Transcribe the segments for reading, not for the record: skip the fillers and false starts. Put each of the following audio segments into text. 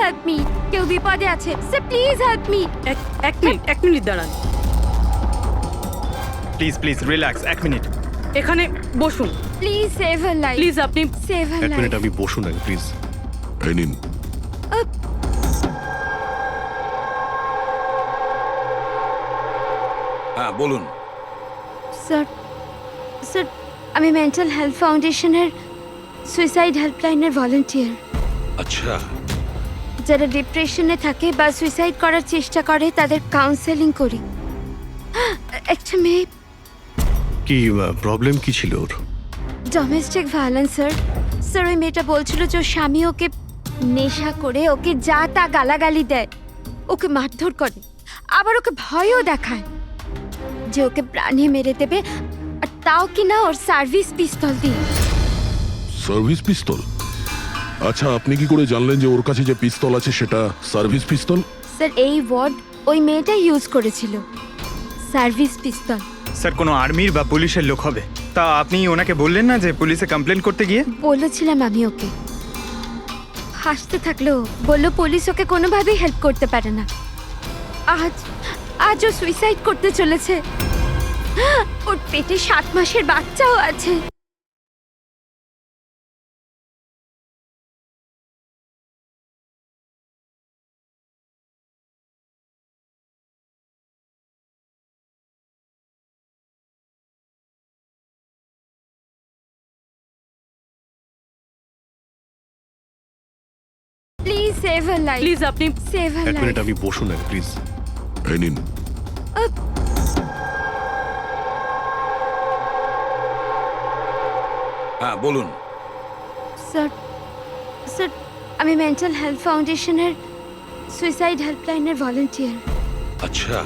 Help me, কেউ বিপদে আছে স্যার, প্লিজ হেল্প মি। এক মিনিট দাঁড়ান, প্লিজ প্লিজ রিল্যাক্স, এক মিনিট। এখানে বসুন please save her life, please. আপনি সেভ হার এক মিনিট, লাইফ। আমি বসুন আগে প্লিজ। এই নিন। হ্যাঁ বলুন। স্যার স্যার, আমি মেন্টাল হেলথ ফাউন্ডেশনের সুইসাইড হেল্পলাইনের ভলান্টিয়ার। আচ্ছা, যারা ডিপ্রেশনে থাকে বা সুইসাইড করার চেষ্টা করে তাদের কাউন্সেলিং করি। একটা মেয়ে কি প্রবলেম কি ছিল ওর? Domestic violence sir. স্যার ওই মেয়েটা বলছিল যে ওর স্বামী ওকে নেশা করে ওকে যা তা গালাগালি দেয়, ওকে মারধর করে, আবার ওকে ভয়ও দেখায় যে ওকে প্রাণে মেরে দেবে, আর তাও কিনা ওর সার্ভিস পিস্তল দিয়ে। সার্ভিস পিস্তল? আচ্ছা, আপনি কি করে জানলেন যে ওর কাছে যে পিস্তল আছে সেটা সার্ভিস পিস্তল? স্যার এই ওয়ার্ড ওই মেয়েটা ইউজ করেছিল, সার্ভিস পিস্তল। স্যার কোনো আর্মির বা পুলিশের লোক হবে। তা আপনি ওনাকে বললেন না যে পুলিশে কমপ্লেন করতে গিয়ে? বলেছিলাম আমি ওকে, হাসতে থাকলো, বললো পুলিশ ওকে কোনোভাবেই হেল্প করতে পারে না। আজ ও সুইসাইড করতে চলেছে, ওর পেটে 7 মাসের বাচ্চাও আছে। Please save her life, please আপনি সেভ হার এক লাইফ। মিনিট, আমি বসুন আগে প্লিজ। এই নিন। হ্যাঁ বলুন। স্যার স্যার, আমি মেন্টাল হেলথ ফাউন্ডেশনের সুইসাইড হেল্পলাইনের ভলান্টিয়ার। আচ্ছা,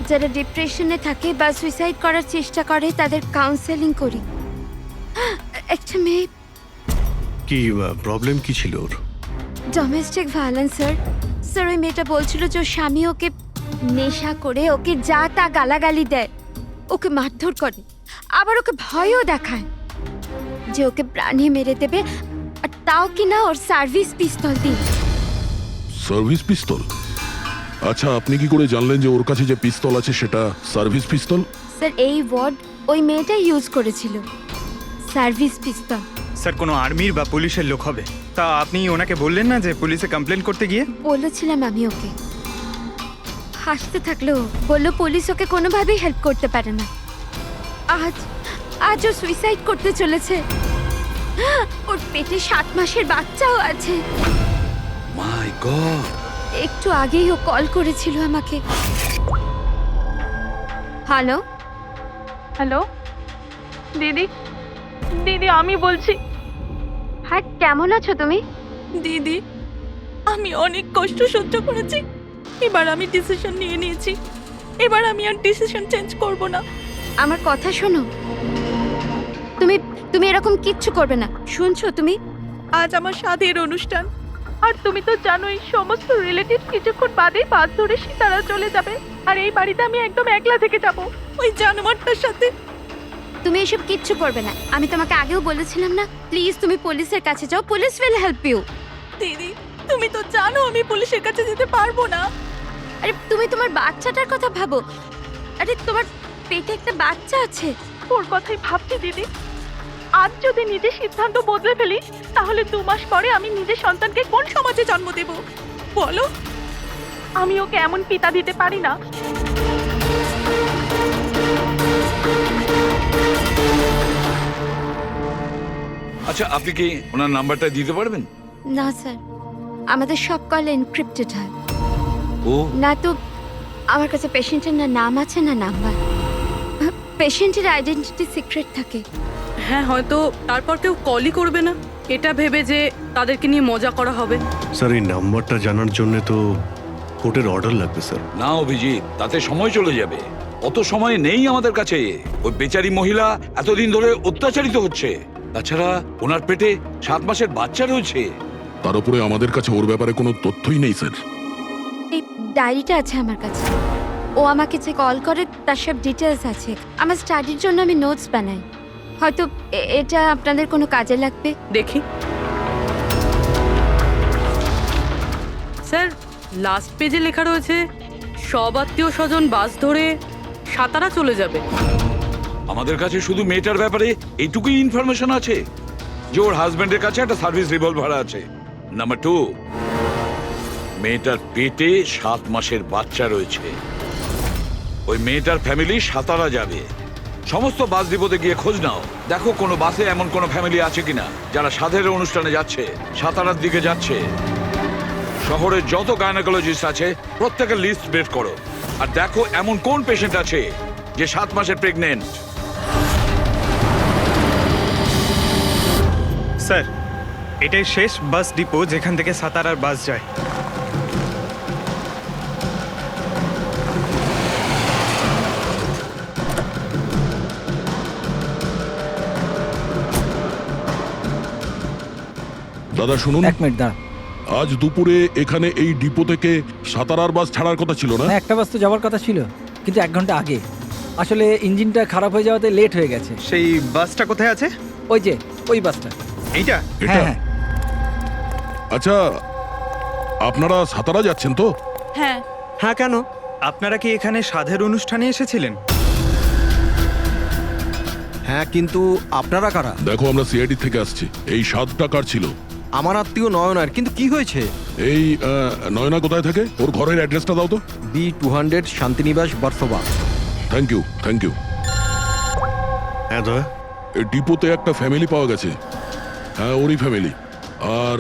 যারা ডিপ্রেশনে থাকে বা সুইসাইড করার চেষ্টা করে তাদের কাউন্সেলিং করি। একটা মেয়ে কি প্রবলেম কি ছিল ওর? Domestic violence sir. স্যার ওই মেয়েটা বলছিল যে ওর স্বামী ওকে নেশা করে ওকে যা তা গালাগালি দেয়, ওকে মারধর করে, আবার ওকে ভয়ও দেখায় যে ওকে প্রাণে মেরে দেবে, আর তাও কিনা ওর সার্ভিস পিস্তল দিয়ে। সার্ভিস পিস্তল? আচ্ছা, আপনি কি করে জানলেন যে ওর কাছে যে পিস্তল আছে সেটা সার্ভিস পিস্তল? স্যার এই ওয়ার্ড ওই মেয়েটা ইউজ করেছিল, সার্ভিস পিস্তল। স্যার কোনো আর্মির বা পুলিশের লোক হবে। তা আপনি ওনাকে বললেন না যে পুলিশে কমপ্লেন করতে গিয়ে? বলেছিলাম আমি ওকে, হাসতে থাকলো, বললো পুলিশ ওকে কোনোভাবেই হেল্প করতে পারে না। আজ ও সুইসাইড করতে চলেছে, ওর পেটে 7 মাসের বাচ্চাও আছে। মাই গড। একটু আগেই ও কল করেছিল আমাকে। হ্যালো হ্যালো দিদি, দিদি আমি বলছি। হ্যাঁ, কেমন আছো তুমি? দিদি আমি অনেক কষ্ট সহ্য করেছি, এবার আমি ডিসিশন নিয়ে নিয়েছি, এবার আমি আর ডিসিশন চেঞ্জ করব না। আমার কথা শোনো, তুমি এরকম কিচ্ছু করবে না, শুনছো তুমি? আজ আমার সাধের অনুষ্ঠান, আর তুমি তো জানোই সমস্ত রিলেটিভ কিছুক্ষণ বাদেই বাস ধরে সীতারা চলে যাবে, আর এই বাড়িতে আমি একদম একলা থেকে যাব ওই জানোয়ারটার সাথে। তুমি এসব কিচ্ছু করবে না, আমি তোমাকে আগেও বলেছিলাম না? প্লিজ তুমি পুলিশের কাছে যাও, পুলিশ উইল হেল্প ইউ। দিদি তুমি তো জানো আমি পুলিশের কাছে যেতে পারবো না। আরে তুমি তোমার বাচ্চাটার কথা ভাবো, আরে তোমার পেটে একটা বাচ্চা আছে। ওর কথাই ভাবছি দিদি, আজ যদি নিজের সিদ্ধান্ত বদলে ফেলি তাহলে 2 মাস পরে আমি নিজের সন্তানকে কোন সমাজে জন্ম দেব বলো? আমি ওকে এমন পিতা দিতে পারি না। আচ্ছা, আপনি কি ওনার নাম্বারটা দিতে পারবেন? না স্যার, আমাদের সব কল এনক্রিপ্টেড হয়, ও না তো আমার কাছে পেশেন্টের না নাম আছে না নাম্বার। পেশেন্টের আইডেন্টিটি সিক্রেট থাকে। হ্যাঁ, হয়তো তারপর কেউ কলই করবে না, এটা ভেবে যে তাদেরকে নিয়ে মজা করা হবে। স্যার এই নাম্বারটা জানার জন্য তো কোর্টের অর্ডার লাগবে স্যার। না অভিজিৎ, তাতে সময় চলে যাবে, অত সময় নেই আমাদের কাছে। ওই বেচারি মহিলা এতদিন ধরে অত্যাচারিত হচ্ছে, তাছাড়া ওনার পেটে 7 মাসের বাচ্চা রয়েছে। তার উপরে আমাদের কাছে ওর ব্যাপারে কোনো তথ্যই নেই স্যার। এই ডায়েরিটা আছে আমার কাছে, ও আমাকে যে কল করে তার সব ডিটেলস আছে। আমার স্টাডির জন্য আমি নোটস বানাই, হয়তো এটা আপনাদের কোনো কাজে লাগবে। দেখি স্যার লাস্ট পেজে লেখা রয়েছে সব আত্মীয় স্বজন বাস ধরে সাতারা চলে যাবে। আমাদের কাছে শুধু মেয়েটার ব্যাপারে এইটুকুই ইনফরমেশন আছে যে ওর হাজবেন্ডের কাছে একটা সার্ভিস রিভলভার আছে। নাম্বার 2, মেয়েটার পেটে 7 মাসের বাচ্চা রয়েছে। ওই মেয়েটার ফ্যামিলি সাতারা যাবে। সমস্ত বাস ডিপোতে গিয়ে খোঁজ নাও, দেখো কোনো বাসে এমন কোনো ফ্যামিলি আছে কিনা যারা সাধের অনুষ্ঠানে যাচ্ছে, সাতারার দিকে যাচ্ছে। শহরের যত গাইনোকোলজিস্ট আছে প্রত্যেকের লিস্ট বের করো, আর দেখো এমন কোন পেশেন্ট আছে যে 7 মাসের প্রেগনেন্ট। স্যার, এটাই শেষ বাস ডিপো যেখান থেকে সাতারার বাস যায়। দাদা শুনুন, 1 মিনিট দাঁড়া। আজ দুপুরে এখানে এই ডিপো থেকে সাতারার বাস ছাড়ার কথা ছিল না? না, একটা বাস তো যাওয়ার কথা ছিল, কিন্তু 1 ঘন্টা আগে। আসলে ইঞ্জিনটা খারাপ হয়ে যাওয়াতে লেট হয়ে গেছে। সেই বাসটা কোথায় আছে? ওই যে ওই বাসটা। এইটা? এটা? হ্যাঁ হ্যাঁ। আচ্ছা, আপনারা সাতারা যাচ্ছেন তো? হ্যাঁ। হ্যাঁ, কেন? আপনারা কি এখানে সাধের অনুষ্ঠানে এসেছিলেন? হ্যাঁ, কিন্তু আপনারা কারা? দেখো, আমরা সিআইডি থেকে আসছি। এই 7 টাকার ছিল। আমার আত্মীয় নয়নার, কিন্তু কি হয়েছে? এই নয়না কোথায় থাকে? ওর ঘরের অ্যাড্রেসটা দাও তো। B200 Shantiniwas Versova. Thank you, thank you. হ্যাঁ দয়া। এই ডিপোতে একটা ফ্যামিলি পাওয়া গেছে। হ্যাঁ, ওরই ফ্যামিলি। আর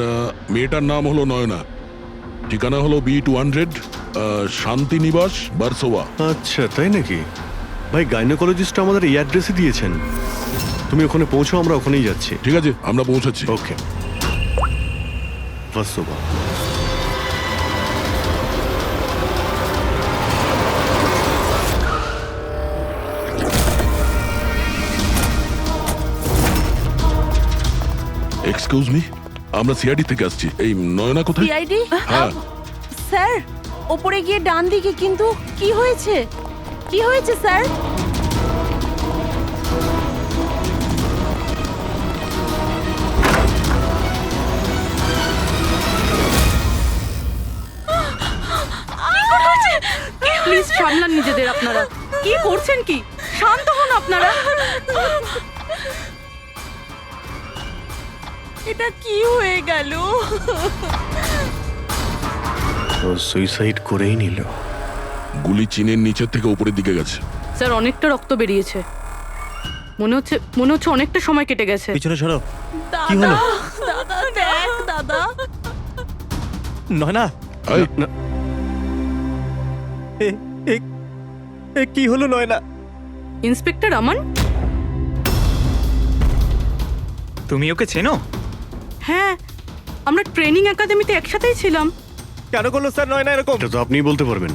মেয়েটার নাম হলো নয়না। ঠিকানা হলো B200 শান্তিনিবাস বার্সোবা। আচ্ছা, তাই নাকি? ভাই, গাইনোকোলজিস্ট আমাদের এই অ্যাড্রেসে দিয়েছেন। তুমি ওখানে পৌঁছো, আমরা ওখানেই যাচ্ছি। ঠিক আছে, আমরা পৌঁছাচ্ছি। ওকে। বাস্তবা। এক্সকিউজ মি, আমরা সিআইডি থেকে আসছি। এই নয়না কোথায়? সিআইডি? হ্যাঁ। স্যার, ওপরে গিয়ে ডান দিকে। কিন্তু কি হয়েছে? কি হয়েছে স্যার? প্লিজ সামলান নিজেদের আপনারা। কি করছেন কি? শান্ত হন আপনারা। এটা কি হয়ে গেল? ও সুইসাইড করেই নিল। গুলি চিনের নিচের থেকে উপরের দিকে গেছে। স্যার অনেকটা রক্ত বেরিয়েছে। মনে হচ্ছে অনেকটা সময় কেটে গেছে। পিছনে সরো। কি হলো? দাদা দেখ, দাদা। নয়না, এই, কি হলো নয়না? ইন্সপেক্টর আমান? তুমি ওকে চেনো? হ্যাঁ, আমরা ট্রেনিং একাডেমিতে একসাথেই ছিলাম। কেন করলো স্যার নয়না এরকম? এটা তো আপনিই বলতে পারবেন।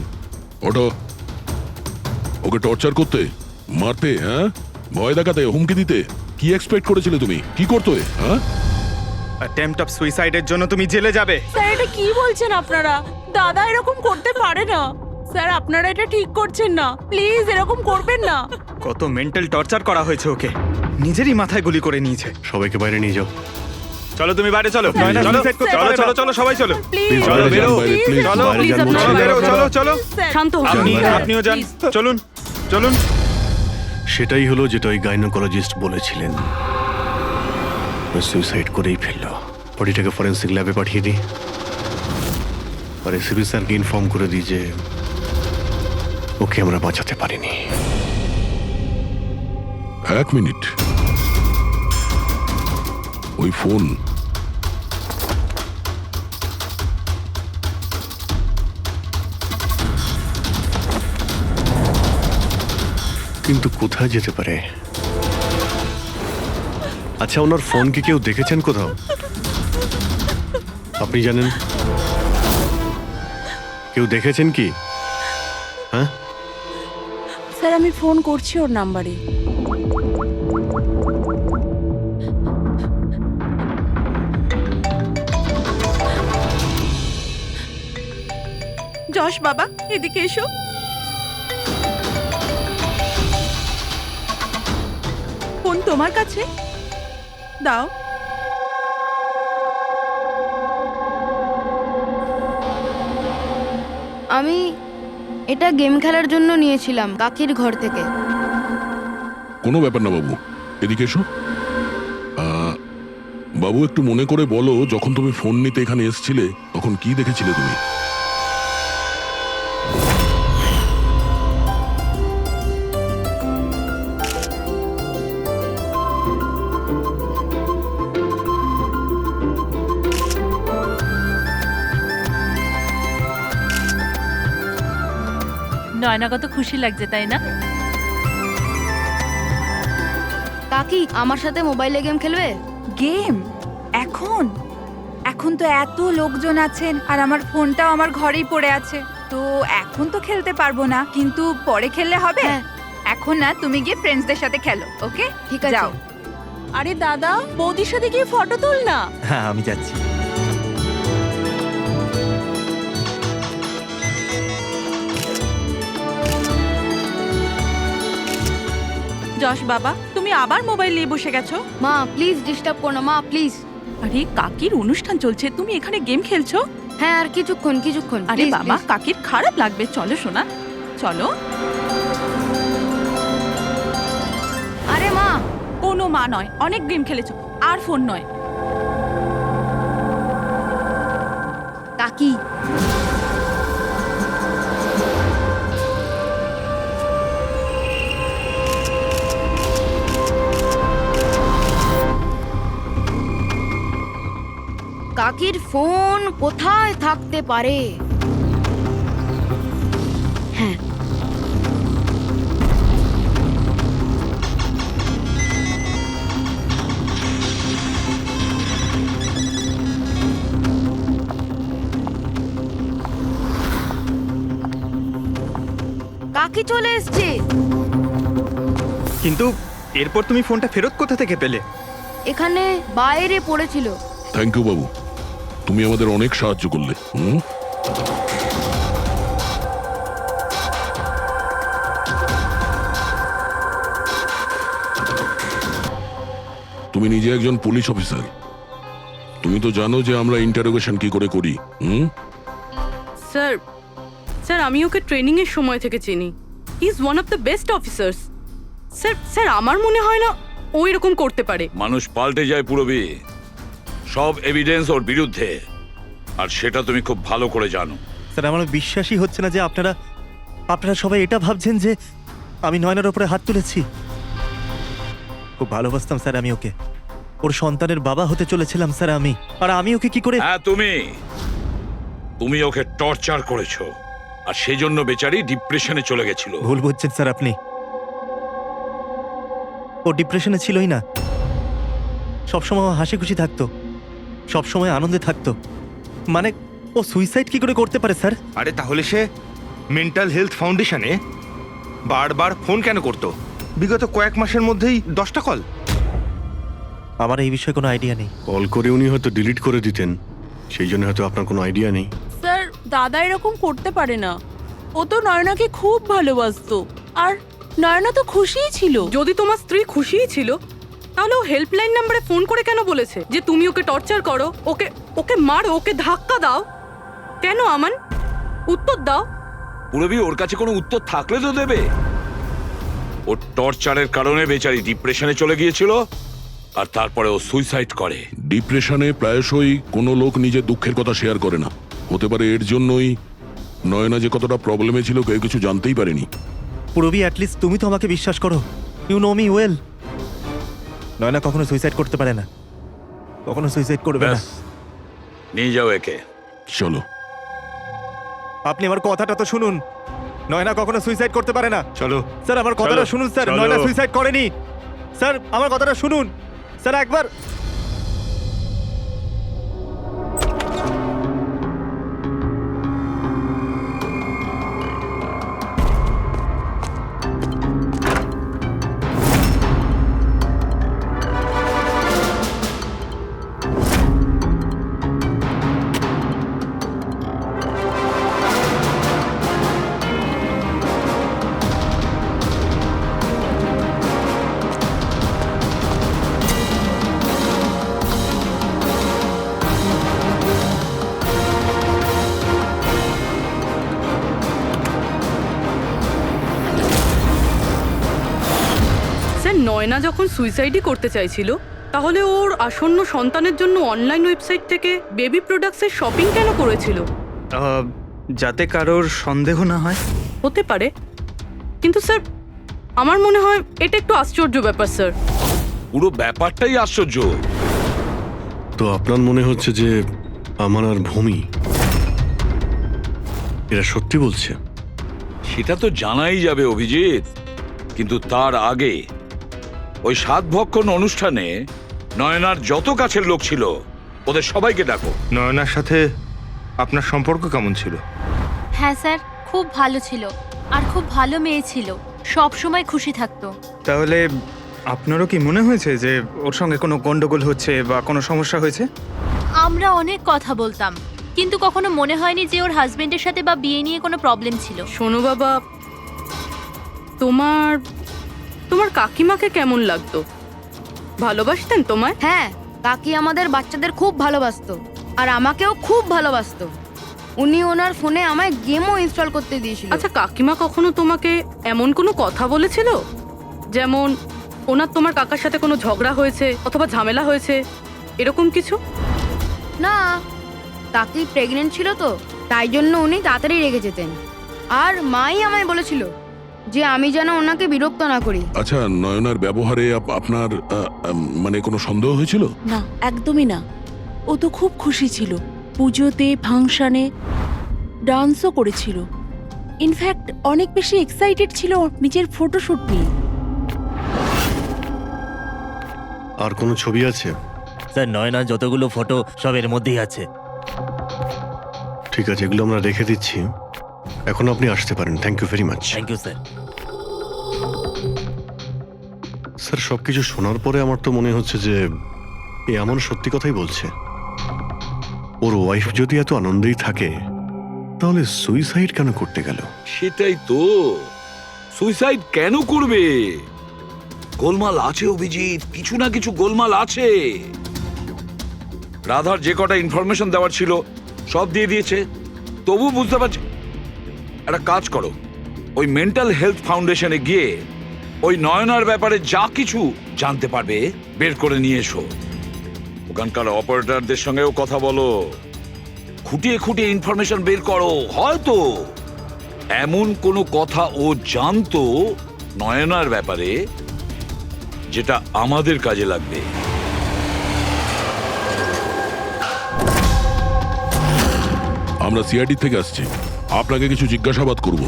ওটো। ওকে টর্চার করতে, মারতে, হ্যাঁ, ভয় দেখাতে, হুমকি দিতে কি এক্সপেক্ট করেছিলে তুমি? কি করতে? হ্যাঁ, অ্যাটেম্পট অফ সুইসাইডের জন্য তুমি জেলে যাবে। স্যার, এটা কি বলছেন আপনারা? দাদা এরকম করতে পারে না। স্যার, আপনারা এটা ঠিক করছেন না। প্লিজ এরকম করবেন না। কত মেন্টাল টর্চার করা হয়েছে ওকে। নিজেরই মাথায় গুলি করে নিয়েছে। সবাইকে বাইরে নিয়ে যাও। চলো তুমি বাইরে চলো। নয়না, চলো suicide করতে চলো পারে না। চলো চলো সবাই চলো। প্লিজ চলো বাইরে যান, বেরো। বাইরে, please। চলো বাইরে যান আপনারা চলো বলছি। বেরো, চলো চলো। শান্ত হন। আপনিও যান। চলুন চলুন। সেটাই হলো যেটা ওই গাইনোকোলজিস্ট বলেছিলেন। সুইসাইড করেই ফেললো। বডিটাকে ফরেন্সিক ল্যাবে পাঠিয়ে দিই, আর এসিপি স্যারকে ইনফর্ম করে দিই যে ওকে আমরা বাঁচাতে পারিনি। 1 মিনিট। ওই ফোন। কিন্তু কোথায় যেতে পারে? আচ্ছা, ওনার ফোন কি কেউ দেখেছেন কোথাও? আপনি জানেন? কেউ দেখেছেন কি? হ্যাঁ, স্যার, আমি ফোন করছি ওর নাম্বারে। যশ বাবা, এদিকে এসো। ফোন তোমার কাছে দাও। আমি এটা গেম খেলার জন্য নিয়েছিলাম কাকির ঘর থেকে। কোনো ব্যাপার না বাবু, এদিকে এসো। বাবু একটু মনে করে বলো, যখন তুমি ফোন নিতে এখানে এসেছিলে তখন কি দেখেছিলে তুমি? নয়না কত খুশি লাগছে তাই না? কাকি আমার সাথে মোবাইলে গেম খেলবে? গেম? এখন এখন তো এত লোকজন আছেন আর আমার ফোনটাও আমার ঘরেই পড়ে আছে, তো এখন তো খেলতে পারবো না, কিন্তু পরে খেললে হবে। হ্যাঁ। এখন না, তুমি গিয়ে ফ্রেন্ডসদের সাথে খেলো, ওকে? ঠিক আছে। যাও। আরে দাদা, বৌদির সাথে গিয়ে ফটো তুল না। হ্যাঁ আমি যাচ্ছি। যশ বাবা, তুমি আবার মোবাইল নিয়ে বসে গেছো? মা প্লিজ ডিস্টার্ব করো না, মা প্লিজ। আরে কাকির অনুষ্ঠান চলছে, তুমি এখানে গেম খেলছো? হ্যাঁ আর কিছুক্ষণ। আরে Please, বাবা, please। কাকির খারাপ লাগবে, চলো শোনা, চলো। আরে মা, কোনো মা নয়, অনেক গেম খেলেছো, আর ফোন নয়। কাকি কাকির ফোন কোথায় থাকতে পারে? হ্যাঁ, কাকি চলে এসছে। কিন্তু এরপর তুমি ফোনটা ফেরত কোথা থেকে পেলে? এখানে বাইরে পড়েছিল। থ্যাংক ইউ বাবু, তুমি আমাদের অনেক সাহায্য করলে। তুমি নিজে একজন পুলিশ অফিসার, তুমি তো জানো যে আমরা ইন্টারোগেশন কি করে করি। স্যার স্যার আমি ওকে ট্রেনিং এর সময় থেকে চিনি। He is one of the best officers. Sir sir আমার মনে হয় না ও এরকম করতে পারে। মানুষ পাল্টে যায় পুরবি, সব এভিডেন্স ওর বিরুদ্ধে, আর সেটা তুমি খুব ভালো করে জানো। স্যার আমার বিশ্বাসই হচ্ছে না যে আপনারা সবাই এটা ভাবছেন যে আমি নয়নার ওপরে হাত তুলেছি। খুব ভালোবাসতাম স্যার আমি ওকে, ওর সন্তানের বাবা হতে চলেছিলাম স্যার আমি। আর আমি ওকে কি করে? হ্যাঁ, তুমি ওকে টর্চার করেছো, আর সেই জন্য বেচারি ডিপ্রেশনে চলে গেছিল। ভুল বুঝছেন স্যার আপনি, ও ডিপ্রেশনে ছিলই না। সবসময় ও হাসি খুশি থাকতো, সবসময় আনন্দে থাকতো। মানে ও সুইসাইড কি করে করতে পারে স্যার? আরে তাহলে সে মেন্টাল হেলথ ফাউন্ডেশনে বারবার ফোন কেন করতো? বিগত কয়েক মাসের মধ্যেই 10টা কল। আমার এই বিষয়ে কোনো আইডিয়া নেই। কল করে উনি হয়তো ডিলিট করে দিতেন, সেই জন্য হয়তো আপনার কোনো আইডিয়া নেই। স্যার, দাদা এরকম করতে পারে না, ও তো নয়নাকে খুব ভালোবাসতো, আর নয়না তো খুশিই ছিল। যদি তোমার স্ত্রী খুশিই ছিল, তাহলে ও হেল্পলাইন নাম্বারে ফোন করে কেন বলেছে যে তুমি ওকে টর্চার করো, ওকে মারো, ওকে ধাক্কা দাও? কেন আমান, উত্তর দাও। পুরবি, ওর কাছে কোনো উত্তর থাকলে তো দেবে। ওর টর্চারের কারণে বেচারি ডিপ্রেশনে চলে গিয়েছিল, আর তারপরে ও সুইসাইড করে। ডিপ্রেশনে প্রায়শই কোনো লোক নিজের দুঃখের কথা শেয়ার করে না। হতে পারে এর জন্যই নয়না যে কতটা প্রবলেমে ছিল কেউ কিছু জানতেই পারেনি। পুরবি, অ্যাটলিস্ট তুমি তো আমাকে বিশ্বাস করো। You know me well. Nayana কখনো সুইসাইড করতে পারে না, কখনো সুইসাইড করবে না। ব্যাস, নিয়ে যাও একে। চলো। আপনি আমার কথাটা তো শুনুন, নয়না কখনো সুইসাইড করতে পারে না। চলো স্যার আমার কথাটা চলো, শুনুন স্যার, চলো। নয়না সুইসাইড করেনি। স্যার আমার কথাটা শুনুন স্যার একবার। স্যার নয়না যখন সুইসাইডই করতে চাইছিল তাহলে ওর আসন্ন সন্তানের জন্য অনলাইন ওয়েবসাইট থেকে বেবি প্রোডাক্টসের শপিং কেন করেছিল? যাতে কারোর সন্দেহ না হয়। হতে পারে, কিন্তু স্যার আমার মনে হয় এটা একটু আশ্চর্য ব্যাপার স্যার। পুরো ব্যাপারটাই আশ্চর্য। তো আপনার মনে হচ্ছে যে আমার আর ভূমি এরা সত্যি বলছে? সেটা তো জানাই যাবে অভিজিৎ, কিন্তু তার আগে ওই সাতভক্ষণ অনুষ্ঠানে নয়নার যত কাছের লোক ছিল ওদের সবাইকে ডাকো। নয়নার সাথে আপনার সম্পর্ক কেমন ছিল? হ্যাঁ স্যার, খুব ভালো ছিল আর খুব ভালো মেয়ে ছিল, সব সময় খুশি থাকতো। তাহলে আপনারও কি মনে হয়েছে যে ওর সঙ্গে কোনো গন্ডগোল হচ্ছে বা কোনো সমস্যা হয়েছে? আমরা অনেক কথা বলতাম, কিন্তু কখনো মনে হয়নি যে ওর হাজবেন্ডের সাথে বা বিয়ে নিয়ে কোনো প্রবলেম ছিল। শোনো বাবা, তোমার তোমার কাকিমাকে কেমন লাগতো? ভালোবাসতেন তোমায়? হ্যাঁ, কাকি আমাদের বাচ্চাদের খুব ভালোবাসতো আর আমাকেও খুব ভালোবাসতো। উনি ওনার ফোনে আমায় গেমও ইনস্টল করতে দিয়েছিল। আচ্ছা, কাকিমা কখনো তোমাকে এমন কোনো কথা বলেছিল যেমন ওনার তোমার কাকার সাথে কোনো ঝগড়া হয়েছে অথবা ঝামেলা হয়েছে, এরকম কিছু? না, কাকি প্রেগনেন্ট ছিল তো, তাই জন্য উনি তাড়াতাড়ি রেগে যেতেন। আর মাই আমায় বলেছিল যে আমি যেন ওনাকে বিরক্ত না করি। আচ্ছা, নয়নার ব্যবহারে আপনার মানে কোনো সন্দেহ হয়েছিল? না, একদমই না। ও তো খুব খুশি ছিল, পুজোতে ফাংশনে ডান্সও করেছিল। ইনফ্যাক্ট অনেক বেশি এক্সাইটেড ছিল নিজের ফটোশুট নিয়ে। আর কোনো ছবি আছে? স্যার নয়না যতগুলো ফটো সব এর মধ্যেই আছে। ঠিক আছে, এগুলো আমরা রেখে দিচ্ছি। এখন আপনি আসতে পারেন। Thank you very much. Thank you sir. Sir, সবকিছু শোনার পরে আমার তো মনে হচ্ছে যে এ এমন সত্যি কথাই বলছে। ওর ওয়াইফ যদি এত আনন্দেই থাকে তাহলে সুইসাইড কেন করতে গেল? সেটাই তো, সুইসাইড কেন করবে? গোলমাল আছে অভিজিৎ, কিছু না কিছু গোলমাল আছে। রাধার যে কটা ইনফরমেশন দেওয়ার ছিল সব দিয়ে দিয়েছে, তবু বুঝতে পারছি। একটা কাজ করো, ওই মেন্টাল হেলথ ফাউন্ডেশনে গিয়ে ওই নয়নার ব্যাপারে যা কিছু জানতে পারবে বের করে নিয়ে এসো। ওখানকার অপারেটরদের সঙ্গেও কথা বলো, খুঁটিয়ে খুঁটিয়ে ইনফরমেশন বের করো। হয়তো এমন কোনো কথা ও জানতো নয়নার ব্যাপারে যেটা আমাদের কাজে লাগবে। আমরা সিআইডি থেকে আসছি, আপনাকে কিছু জিজ্ঞাসাবাদ করব।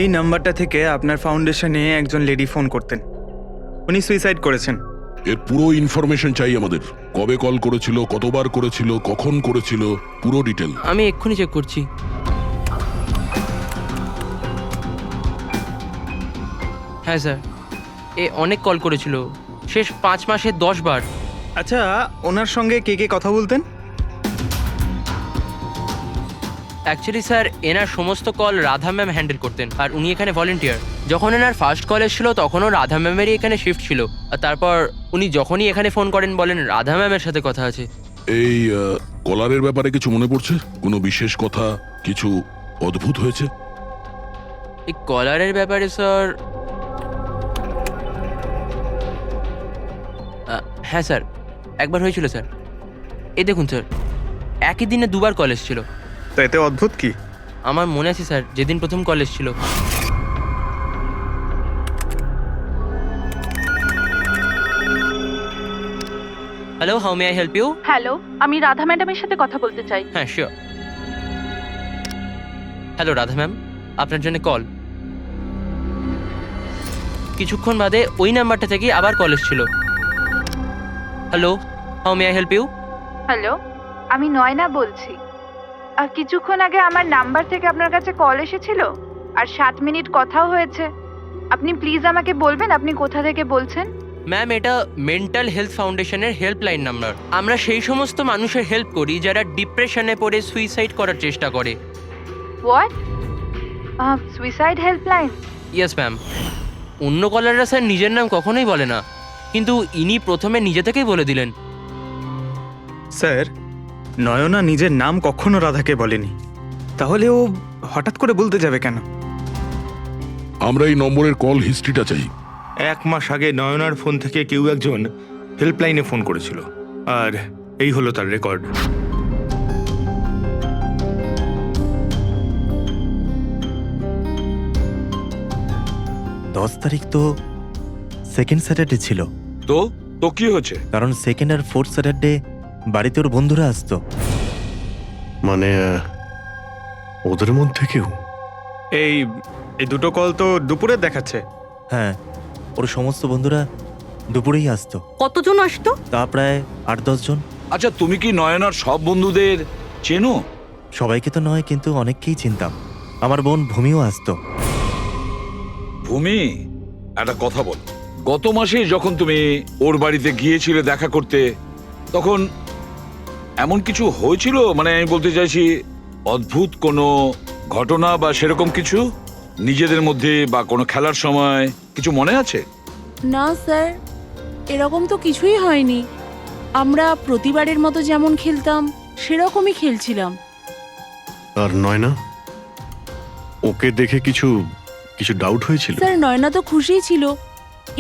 এই নাম্বারটা থেকে আপনার ফাউন্ডেশনে একজন লেডি ফোন করতেন, উনি সুইসাইড করেছেন। এর পুরো ইনফরমেশন চাই আমাদের। কবে কল করেছিল, কতবার করেছিল, কখন করেছিল, পুরো ডিটেল। আমি এক্ষুনি চেক করছি। হ্যাঁ স্যার, এ অনেক কল করেছিল, শেষ 5 মাসে 10 বার। আচ্ছা, ওনার সঙ্গে কে কে কথা বলতেন? অ্যাকচুয়ালি স্যার, এনার সমস্ত কল রাধা ম্যাম হ্যান্ডেল করতেন আর উনি এখানে ভলেন্টিয়ার। যখন এনার ফার্স্ট কল এসেছিল তখনও রাধা ম্যামেরই এখানে শিফট ছিল, আর তারপর উনি যখনই এখানে ফোন করেন বলেন রাধা ম্যামের সাথে কথা আছে। এই কলারের ব্যাপারে কিছু মনে পড়ছে? কোনো বিশেষ কথা, কিছু অদ্ভুত হয়েছে? এই কলারের ব্যাপারে স্যার, হ্যাঁ স্যার, একবার হয়েছিল স্যার। এই দেখুন স্যার, একই দিনে 2 বার কল এসেছিল। তো এতে অদ্ভুত কি? আমার মনে আছে স্যার, যেদিন প্রথম কল এসেছিল। Hello, how may I help you? Hello, আমি রাধা ম্যাডামের সাথে কথা বলতে চাই। হ্যাঁ শিওর। হ্যালো রাধা ম্যাম, আপনার জন্য কল। কিছুক্ষণ বাদে ওই নাম্বারটা থেকে আবার কল এসেছিল। Hello, how may I help you? Hello, আমি নয়না বলছি। আর কিছুক্ষণ আগে আমার নাম্বার থেকে আপনার কাছে কল এসেছিল আর 7 মিনিট কথাও হয়েছে। আপনি প্লিজ আমাকে বলবেন আপনি কোথা থেকে বলছেন? ম্যাম, এটা মেন্টাল হেলথ ফাউন্ডেশনের হেল্পলাইন নাম্বার। আমরা সেই সমস্ত মানুষের হেল্প করি যারা ডিপ্রেশনে পড়ে সুইসাইড করার চেষ্টা করে। What? Suicide helpline? Yes ma'am. অন্য কলাররা স্যার নিজের নাম কখনোই বলে না, কিন্তু ইনি প্রথমে নিজে থেকেই বলে দিলেন। স্যার, নয়না নিজের নাম কখনো রাধাকে বলেনি, তাহলে ও হঠাৎ করে বলতে যাবে কেন? আমরা এই নম্বরের কল হিস্ট্রিটা চাই। 1 মাস আগে নয়নার ফোন থেকে কেউ একজন হেল্পলাইনে ফোন করেছিল, আর এই হলো তার রেকর্ড। তারিখ তো সেকেন্ড স্যাটারডে ছিল, তো তো কি হচ্ছে? কারণ সেকেন্ড আর ফোর্থ স্যাটারডে বাড়িতে ওর বন্ধুরা আসতো। মানে ওদের মধ্যে কেউ? এই এই দুটো কল তো দুপুরে দেখাচ্ছে। হ্যাঁ, ওর সমস্ত বন্ধুরা দুপুরেই আসতো। কতজন আসতো? তা প্রায় 8-10 জন। আচ্ছা, তুমি কি নয়নার সব বন্ধুদের চেনো? সবাইকে তো নয়, কিন্তু অনেককেই চিনতাম। আমার বোন ভূমিও আসতো। ভূমি, একটা কথা বল। গত মাসে যখন তুমি ওর বাড়িতে গিয়েছিলে দেখা করতে, তখন এমন কিছু হয়েছিল? মানে আমি বলতে চাইছি, অদ্ভুত কোনো ঘটনা বা সেরকম কিছু নিজেদের মধ্যে, বা কোনো খেলার সময় কিছু মনে আছে? না স্যার, এরকম তো কিছুই হয়নি। আমরা প্রতিবারের মতো যেমন খেলতাম সেরকমই খেলছিলাম। আর নয়না, ওকে দেখে কিছু কিছু ডাউট হয়েছিল? স্যার, নয়না তো খুশিই ছিল,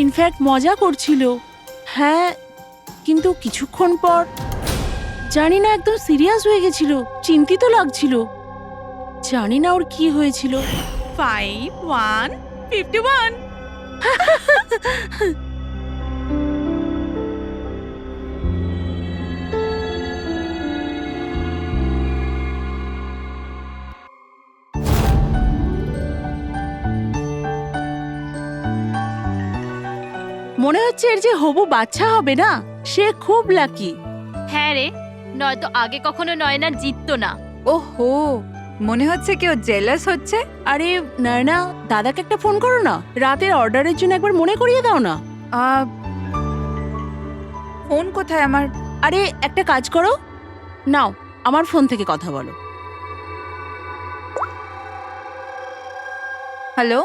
ইনফ্যাক্ট মজা করছিল। হ্যাঁ, কিন্তু কিছুক্ষণ পর জানি না একদম সিরিয়াস হয়ে গেছিল, চিন্তিত লাগছিল। জানি না ওর কি হয়েছিল। 5151 মনে হচ্ছে এর যে হবু বাচ্চা হবে না, সে খুব লাকি। হ্যাঁ রে, নয়তো আগে কখনো নয়না জিততো না। ওহো, মনে হচ্ছে কেউ জেলাস হচ্ছে। আরে নয়না, দাদাকে একটা ফোন করো না, রাতের অর্ডারের জন্য একবার মনে করিয়ে দাও না। ফোন কোথায় আমার? আরে একটা কাজ করো, নাও আমার ফোন থেকে কথা বলো। হ্যালো,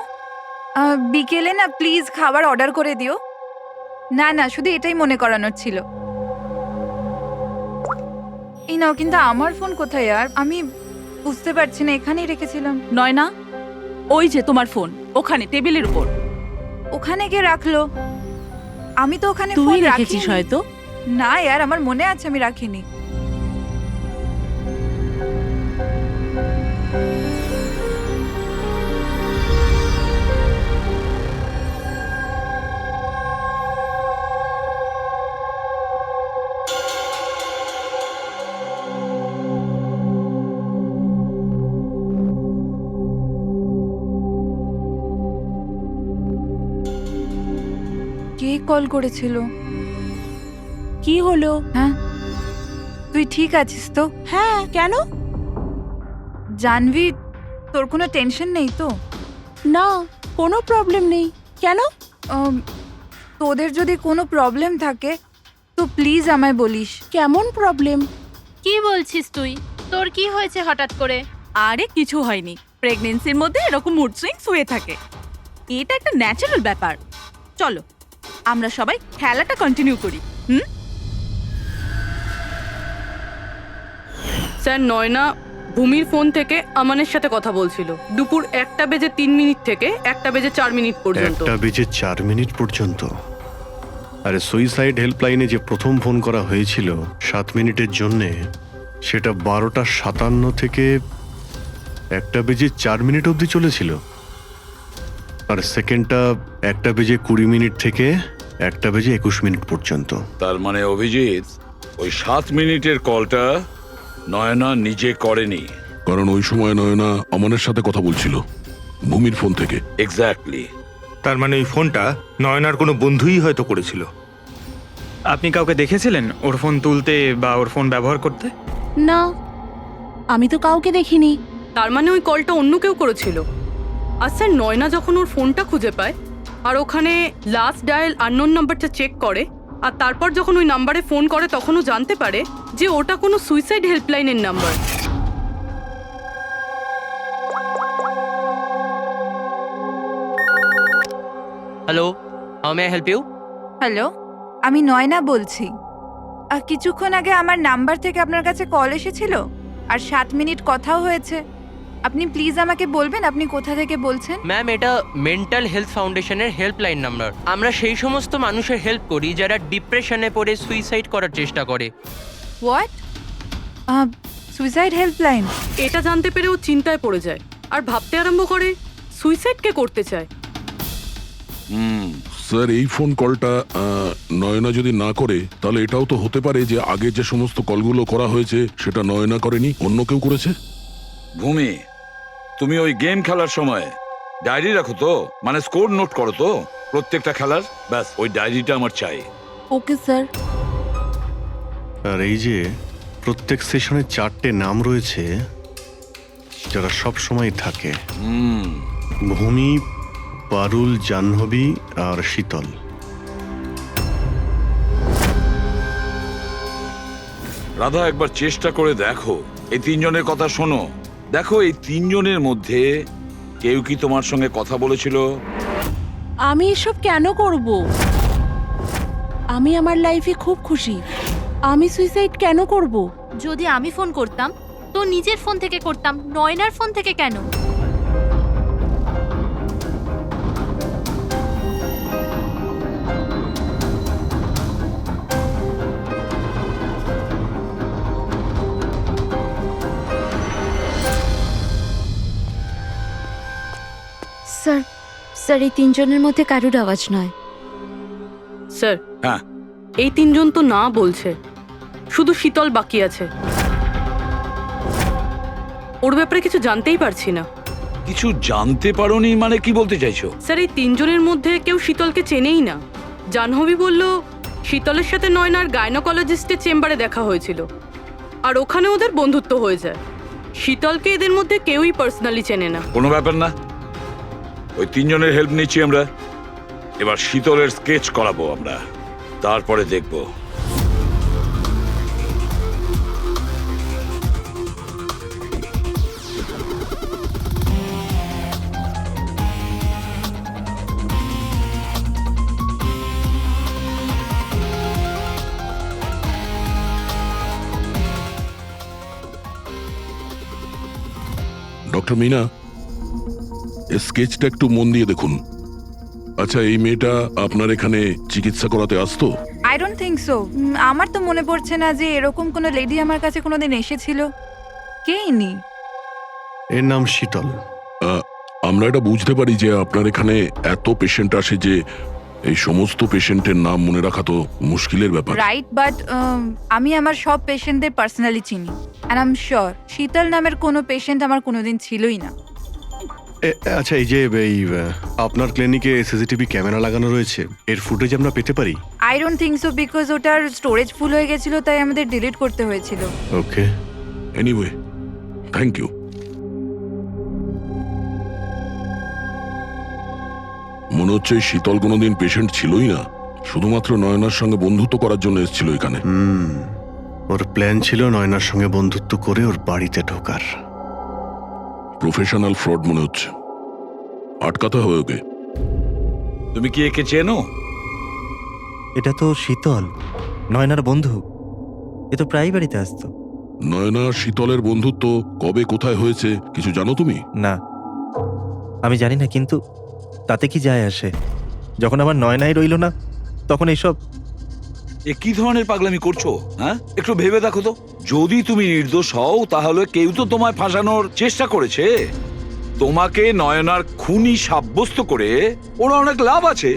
বিকেলে না প্লিজ খাবার অর্ডার করে দিও। না না, শুধু এটাই মনে করানোর ছিল। এই নাও, কিন্তু আমার ফোন কোথায়? আর আমি বুঝতে পারছি না, এখানেই রেখেছিলাম। নয়না, ওই যে তোমার ফোন ওখানে টেবিলের উপর। ওখানে কে রাখলো? আমি তো ওখানে তুই ফোন রেখেছিস রাখিনি। হয়তো। না यार, আমার মনে আছে আমি রাখিনি। কে কল করেছিল? কি হলো? হ্যাঁ, তুই ঠিক আছিস তো? হ্যাঁ, কেন? জানবি, তোর কোনো টেনশন নেই তো? না, কোনো প্রবলেম নেই। কেন? তোদের যদি কোনো প্রবলেম থাকে তো প্লিজ আমায় বলিস। কেমন প্রবলেম? কি বলছিস তুই? তোর কি হয়েছে হঠাৎ করে? আরে কিছু হয়নি, প্রেগন্যান্সির মধ্যে এরকম মুড সুইংস হয়ে থাকে, এটা একটা ন্যাচারাল ব্যাপার। চলো আমরা সবাই খেলাটা কন্টিনিউ করি। স্যার, নয়না ভূমির ফোন থেকে আমানের সাথে কথা বলছিল দুপুর 1:03 থেকে 1:04 পর্যন্ত। 1:04 পর্যন্ত? আরে সুইসাইড হেল্পলাইনে যে প্রথম ফোন করা হয়েছিল 7 মিনিটের জন্যে, সেটা 12:57 থেকে 1:04 অবধি চলেছিল। আর সেকেন্ডটা 1:20 থেকে 1:21 পর্যন্ত। তার মানে অভিজিৎ, ওই 7 মিনিটের কলটা নয়না নিজে করেনি। কারণ ওই সময় নয়না আমানের সাথে কথা বলছিল ভূমির ফোন থেকে। এক্স্যাক্টলি। তার মানে ওই ফোনটা নয়নার কোনো বন্ধুই হয়তো করেছিল। আপনি কাউকে দেখেছিলেন ওর ফোন তুলতে বা ওর ফোন ব্যবহার করতে? না, আমি তো কাউকে দেখিনি। তার মানে ওই কলটা অন্য কেউ করেছিল। আর স্যার, নয়না যখন ওর ফোনটা খুঁজে পায় আর ওখানে লাস্ট ডায়াল আননোন নাম্বারটা চেক করে, আর তারপর যখন ওই নাম্বারে ফোন করে তখনও জানতে পারে যে ওটা কোনো সুইসাইড হেল্পলাইনের number. Hello, how may I help you? Hello, আমি নয়না বলছি। কিছুক্ষণ আগে আমার নাম্বার থেকে আপনার কাছে কল এসেছিল, আর 7 মিনিট কথাও হয়েছে। আপনি প্লিজ আমাকে বলবেন আপনি কোথা থেকে বলছেন? ম্যাম, এটা মেন্টাল হেলথ ফাউন্ডেশনের হেল্পলাইন নাম্বার। আমরা সেই সমস্ত মানুষের হেল্প করি যারা ডিপ্রেশনে পড়ে সুইসাইড করার চেষ্টা করে। হোয়াট? Suicide helpline? এটা জানতে পেরে ও চিন্তায় পড়ে যায় আর ভাবতে আরম্ভ করে সুইসাইড কে করতে চায়। স্যার এই ফোন কলটা নয়না যদি না করে তাহলে এটাও তো হতে পারে যে আগে যে সমস্ত কলগুলো করা হয়েছে সেটা নয়না করেনি, অন্য কেউ করেছে। ভূমি, তুমি ওই গেম খেলার সময় ডায়েরি রাখো তো, মানে স্কোর নোট করো তো প্রত্যেকটা খেলার? ব্যাস ওই ডায়েরিটা আমার চাই। Okay sir. আর এই যে প্রত্যেক সেশনে 4টে নাম রয়েছে যারা সব সময় থাকে, ভূমি, পারুল, জাহ্নবী আর শীতল। রাধা, একবার চেষ্টা করে দেখো, এই 3 জনের কথা শোনো। দেখো এই 3 জনের মধ্যে কেউ কি তোমার সঙ্গে কথা বলেছিল? আমি এসব কেন করব? আমি আমার লাইফে খুব খুশি। আমি সুইসাইড কেন করব? যদি আমি ফোন করতাম তো নিজের ফোন থেকে করতাম, নয়নার ফোন থেকে কেন? স্যার, স্যার এই 3 জনের মধ্যে কারুর আওয়াজ নয়। স্যার, হ্যাঁ, এই 3 জন তো না বলছে, শুধু শীতল বাকি আছে। ওর ব্যাপারে কিছু জানতেই পারছি না। কিছু জানতে পারোনি মানে কি বলতে চাইছো? স্যার, এই 3 জনের মধ্যে কেউ শীতলকে চেনেই না। জাহ্নবী বলল শীতলের সাথে নয়নার গাইনোকোলজিস্টের চেম্বারে দেখা হয়েছিল আর ওখানে ওদের বন্ধুত্ব হয়ে যায়। শীতলকে এদের মধ্যে কেউই পার্সোনালি চেনে না। কোনো ব্যাপার না, ওই 3 জনের হেল্প নিচ্ছি আমরা। এবার শীতলের স্কেচ করাবো আমরা, তারপরে দেখবো। ডক্টর মিনা, এই স্কেচটা একটু মন দিয়ে দেখুন। আচ্ছা, এই মেয়েটা আপনার এখানে চিকিৎসা করাতে আসতো? I don't think so. আমার তো মনে পড়ছে না যে এরকম কোনো লেডি আমার কাছে কোনোদিন এসেছিল। কে ইনি? এর নাম শীতল। আমরা এটা বুঝতে পারি যে আপনার এখানে এত পেশেন্ট আসে যে এই সমস্ত পেশেন্টের নাম মনে রাখা তো মুশকিলের ব্যাপার। রাইট, বাট আমি আমার সব পেশেন্টদের পার্সোনালি চিনি অ্যান্ড আই এম শিওর শীতল নামের কোনো পেশেন্ট আমার কোনোদিন ছিলই না। আচ্ছা, এই যে আপনার ক্লিনিকে সিসিটিভি ক্যামেরা লাগানো রয়েছে, এর ফুটেজ আমরা পেতে পারি? I don't think so, because ওটার স্টোরেজ ফুল হয়ে গেছিল, তাই আমাদের ডিলিট করতে হয়েছিল। ওকে, এনিওয়ে, থ্যাংক ইউ। মনে হচ্ছে এই শীতল কোনোদিন পেশেন্ট ছিলই না, শুধুমাত্র নয়নার সঙ্গে বন্ধুত্ব করার জন্য এসেছিল এখানে। ওর প্ল্যান ছিল নয়নার সঙ্গে বন্ধুত্ব করে ওর বাড়িতে ঢোকার। প্রফেশনাল ফ্রড মনে হচ্ছে, আটকাতে হবে ওকে। তুমি কি একে চেনো? এটা তো শীতল, নয়নার বন্ধু। এ তো প্রায় বাড়িতে আসতো। নয়না শীতলের বন্ধুত্ব কবে কোথায় হয়েছে কিছু জানো তুমি? না, আমি জানি না, কিন্তু তাতে কি যায় আসে? যখন আমার নয়নাই রইল না তখন এইসব। এ কি ধরনের পাগলামি করছো? হ্যাঁ, একটু ভেবে দেখো তো। যদি তুমি নির্দোষ হও তাহলে কেউ তো তোমায় ফাঁসানোর চেষ্টা করেছে। তোমাকে নয়নার খুনি সাব্যস্ত করে ওরা অনেক লাভ আছে,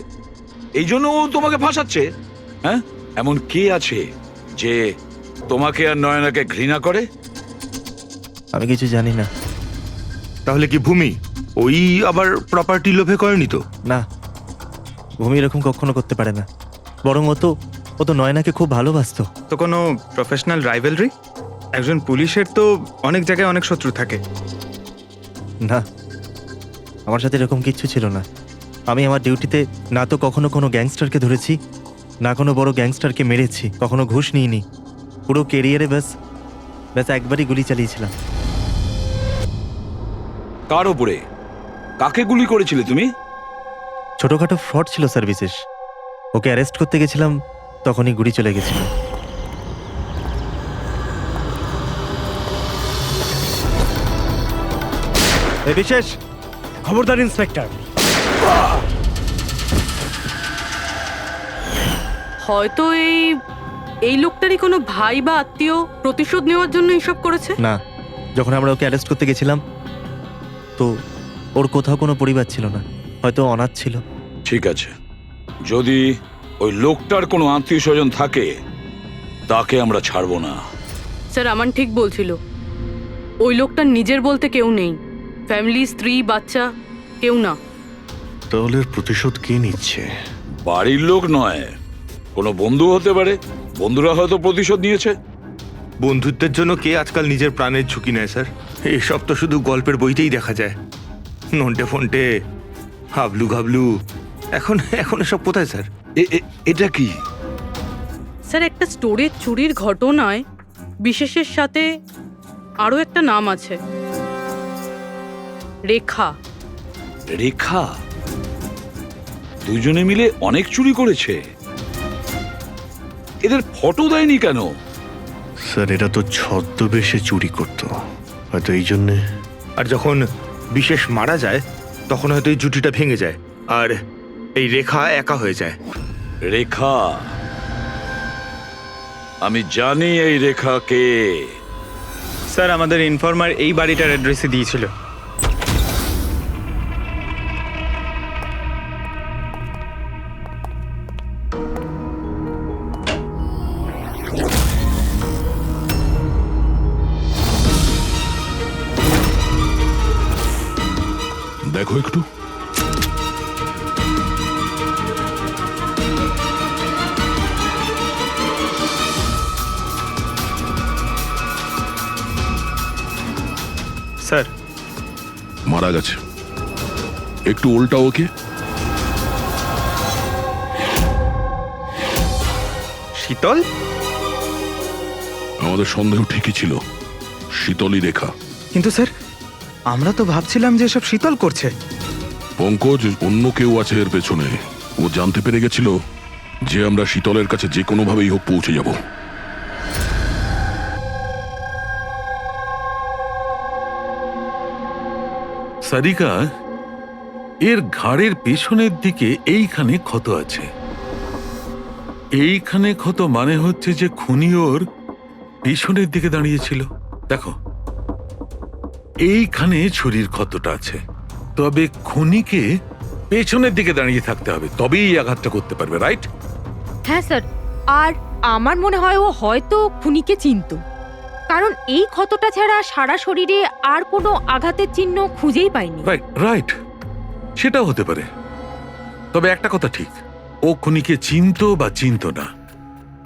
এই জন্য ও তোমাকে ফাঁসাচ্ছে। হ্যাঁ, এমন কে আছে যে তোমাকে আর নয়নাকে ঘৃণা করে? আমি কিছু জানি না। তাহলে কি ভূমি ওই আবার প্রপার্টি লোভে করেনি তো? না, ভূমি এরকম কখনো করতে পারে না। বরং ও তো নয়নাকে খুব ভালোবাসতো। তো কোনো প্রফেশনাল রাইভেলরি? একজন পুলিশের তো অনেক জায়গায় অনেক শত্রু থাকে। না, আমার সাথে এরকম কিচ্ছু ছিল না। আমি আমার ডিউটিতে না তো কখনো কোনো গ্যাংস্টারকে ধরেছি, না কোনো বড় গ্যাংস্টারকে মেরেছি, কখনো ঘুষ নিইনি। পুরো কেরিয়ারে ব্যাস একবারই গুলি চালিয়েছিলাম। কার ওপরে? কাকে গুলি করেছিলে তুমি? ছোটখাটো ফ্রড ছিল স্যার, বিশেষ। ওকে অ্যারেস্ট করতে গেছিলাম, তখনই গুলি চলে গেছিল। এই বিশেষ খবরদার ইন্সপেক্টর। হয়তো এই লোকটারই কোনো ভাই বা আত্মীয় প্রতিশোধ নেওয়ার জন্য এসব করেছে। না, যখন আমরা ওকে অ্যারেস্ট করতে গেছিলাম তো ওর কোথাও কোনো পরিবার ছিল না, হয়তো অনাথ ছিল। ঠিক আছে, যদি ওই লোকটার কোনো আত্মীয় স্বজন থাকে তাকে আমরা ছাড়বো না। স্যার আমান ঠিক বলছিল, ওই লোকটার নিজের বলতে কেউ নেই, ফ্যামিলি, স্ত্রী, বাচ্চা কেউ না। তাহলে এর প্রতিশোধ কে নিচ্ছে? বাড়ির লোক নয়, কোনো বন্ধু হতে পারে। বন্ধুরা হয়তো প্রতিশোধ নিয়েছে। বন্ধুত্বের জন্য কে আজকাল নিজের প্রাণের ঝুঁকি নেয় স্যার? এসব তো শুধু গল্পের বইতেই দেখা যায়। নন্টে ফন্টে, হাবলু ঘাবলু, এখন এসব কোথায় স্যার? এটা কি? স্যার একটা স্টোরের চুরির ঘটনায় বিশেষের সাথে আরও একটা নাম আছে, রেখা। রেখা? দুজনে মিলে অনেক চুরি করেছে। এদের ফটো দেয়নি কেন? স্যার এরা তো ছদ্মবেশে চুরি করতো, হয়তো এই জন্যে। আর যখন বিশেষ মারা যায় তখন হয়তো এই জুটিটা ভেঙে যায় আর এই রেখা একা হয়ে যায়। রেখা? আমি জানি এই রেখা কে। স্যার আমাদের ইনফর্মার এই বাড়িটার অ্যাড্রেসে দিয়েছিল। দেখো একটু। স্যার মারা গেছে, একটু উল্টা ওকে। শীতল? আমাদের সন্দেহ ঠিকই ছিল, শীতলই রেখা। কিন্তু স্যার আমরা তো ভাবছিলাম যে সব শীতল করছে। পঙ্কজ, অন্য কেউ আছে এর পেছনে। ও জানতে পেরে গেছিল যে আমরা শীতলের কাছে যে কোনোভাবেই হোক পৌঁছে যাব। সারিকা, এর ঘাড়ের পেছনের দিকে এইখানে ক্ষত আছে। এইখানে ক্ষত মানে হচ্ছে যে খুনি ওর পেছনের দিকে দাঁড়িয়েছিল। দেখো, এইখানে ছুরির ক্ষতটা আছে, তবে খুনিকে পেছনের দিকে দাঁড়িয়ে থাকতে হবে, তবেই এই আঘাতটা করতে পারবে, রাইট? হ্যাঁ স্যার, আর আমার মনে হয় ও হয়তো খুনিকে চিনতো, কারণ এই ক্ষতটা ছাড়া সারা শরীরে আর কোনো আঘাতের চিহ্ন খুঁজেই পাইনি। রাইট রাইট, সেটাও হতে পারে। তবে একটা কথা ঠিক, ও খুনিকে চিনতো বা চিনতো না,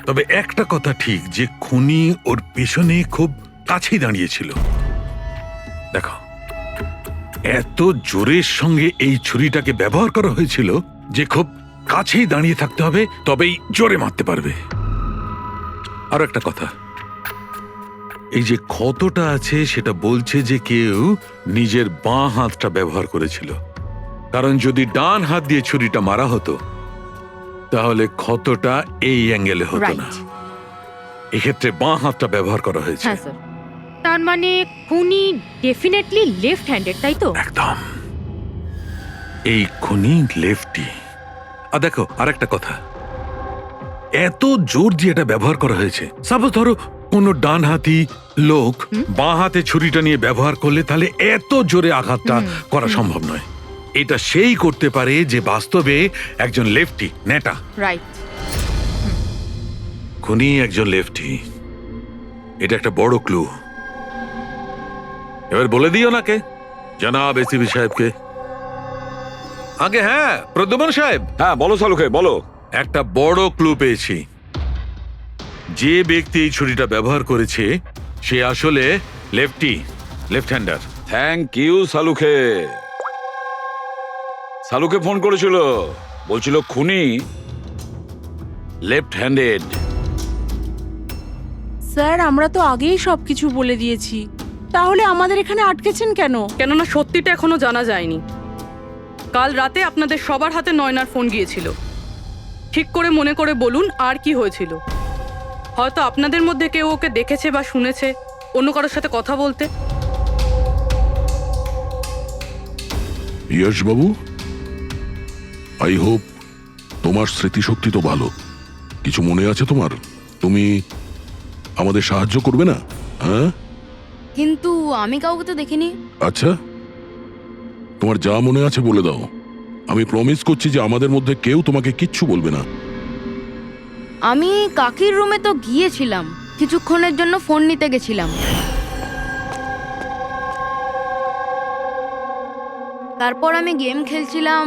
তবে একটা কথা ঠিক যে খুনি ওর পেছনে খুব কাছেই দাঁড়িয়েছিল। দেখো, এত জোরের সঙ্গে এই ছুরিটাকে ব্যবহার করা হয়েছিল যে খুব কাছেই দাঁড়িয়ে থাকতে হবে, তবেই জোরে মারতে পারবে। আর একটা কথা, এই যে ক্ষতটা আছে সেটা বলছে যে কেউ নিজের বাঁ হাতটা ব্যবহার করেছিল, কারণ যদি ডান হাত দিয়ে ছুরিটা মারা হতো তাহলে ক্ষতটা এই অ্যাঙ্গেলে হতো না। এক্ষেত্রে বাঁ হাতটা ব্যবহার করা হয়েছে। হ্যাঁ স্যার, তার মানে খুনি ডেফিনেটলি লেফট হ্যান্ডেড, তাই তো? একদম, এই খুনি লেফটি। আর দেখো, আর একটা কথা, এত জোর দিয়ে এটা ব্যবহার করা হয়েছে। সাপোজ ধরো কোনো ডান হাতি লোক বাঁ হাতে ছুরিটা নিয়ে ব্যবহার করলে তাহলে এত জোরে আঘাতটা করা সম্ভব নয়। এটা সেই করতে পারে যে বাস্তবে একজন লেফটি, নেটা। রাইট। খুনি একজন লেফটি, এটা একটা বড় ক্লু। এবার বলে দিও নাকে জনাব এসিপি সাহেবকে। আগে হ্যাঁ, প্রদ্যুম্ন সাহেব। হ্যাঁ বলো সালুকে, বলো। একটা বড় ক্লু পেয়েছি। যে ব্যক্তি এই ছুরিটা ব্যবহার করেছে সে আসলে lefty, left hander. Thank you সালুকে। সালুকে ফোন করেছিল, বলছিল খুনি লেফট হ্যান্ডেড। স্যার আমরা তো আগেই সবকিছু বলে দিয়েছি, তাহলে আমাদের এখানে আটকেছেন কেন? কেননা সত্যিটা এখনো জানা যায়নি। কাল রাতে আপনাদের সবার হাতে নয়নার ফোন গিয়েছিল। ঠিক করে মনে করে বলুন আর কি হয়েছিল। হয়তো আপনাদের মধ্যে কেউ ওকে দেখেছে বা শুনেছে অন্য কারোর সাথে কথা বলতে। ইয়শ বাবু, আই হোপ তোমার স্মৃতিশক্তি তো ভালো। কিছু মনে আছে তোমার? তুমি আমাদের সাহায্য করবে না? হ্যাঁ, কিন্তু আমি কাউকে তো দেখিনি। আচ্ছা, তোমার যা মনে আছে বলে দাও। আমি প্রমিস করছি যে আমাদের মধ্যে কেউ তোমাকে কিচ্ছু বলবে না। আমি কাকির রুমে তো গিয়েছিলাম, কিছুক্ষণের জন্য ফোন নিতে গেছিলাম। তারপর আমি গেম খেলছিলাম,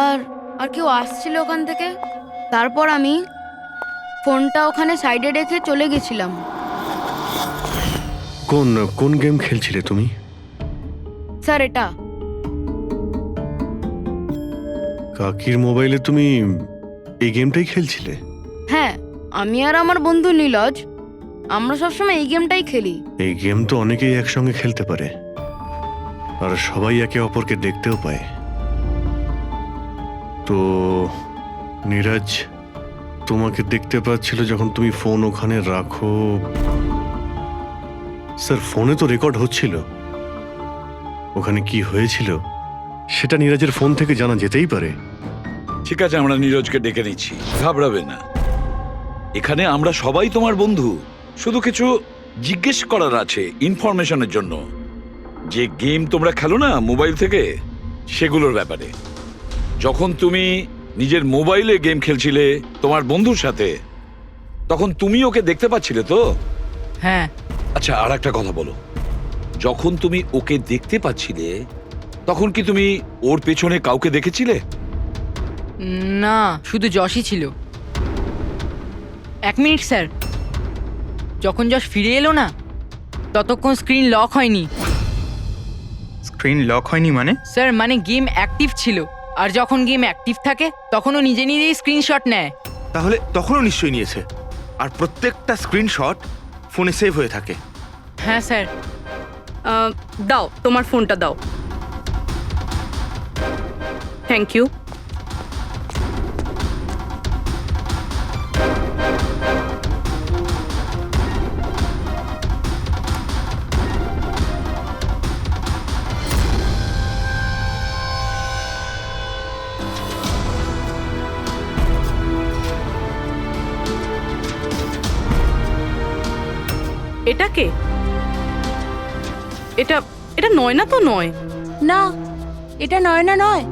আর আর কেউ আসছিল ওখান থেকে। তারপর আমি ফোনটা ওখানে সাইডে রেখে চলে গেছিলাম। কোন কোন গেম খেলছিলে তুমি? স্যার, এটা কাকির মোবাইলে তুমি এই গেমটাই খেলছিলে? হ্যাঁ, আমি আর আমার বন্ধু নীলজ আমরা সবসময় এই গেমটাই খেলি। এই গেম তো অনেকেই একসঙ্গে খেলতে পারে, আর সবাই একে অপরকে দেখতেও পায়। তো নীরজ তোমাকে দেখতে পাচ্ছিল যখন তুমি ফোন ওখানে রাখো। স্যার, ফোনে তো রেকর্ড হচ্ছিল। ওখানে কি হয়েছিল সেটা নীরজের ফোন থেকে জানা যেতেই পারে। ঠিক আছে, আমরা নীরজকে ডেকে নিচ্ছি, ঘাবড়াবে না। এখানে আমরা সবাই তোমার বন্ধু, শুধু কিছু জিজ্ঞেস করার আছে ইনফরমেশনের জন্য। যে গেম তোমরা খেলো না মোবাইল থেকে, সেগুলোর ব্যাপারে। যখন তুমি নিজের মোবাইলে গেম খেলছিলে তোমার বন্ধুর সাথে, তখন তুমি ওকে দেখতে পাচ্ছিলে তো? হ্যাঁ। আচ্ছা, আর একটা কথা বলো, যখন তুমি ওকে দেখতে পাচ্ছিলে তখন কি তুমি ওর পেছনে কাউকে দেখেছিলে? না, শুধু যশই ছিল। 1 মিনিট স্যার, যখন যশ ফিরে এলো না ততক্ষণ স্ক্রিন লক হয়নি। স্ক্রিন লক হয়নি মানে? স্যার, মানে গেম অ্যাক্টিভ ছিল, আর যখন গেম অ্যাক্টিভ থাকে তখন ও নিজে নিজেই স্ক্রিনশট নেয়। তাহলে তখনও নিশ্চয়ই নিয়েছে, আর প্রত্যেকটা স্ক্রিনশট ফোনে সেভ হয়ে থাকে। হ্যাঁ স্যার। দাও, তোমার ফোনটা দাও। Thank you. এটা কে? এটা এটা নয়না তো নয়। না, এটা নয়না নয়।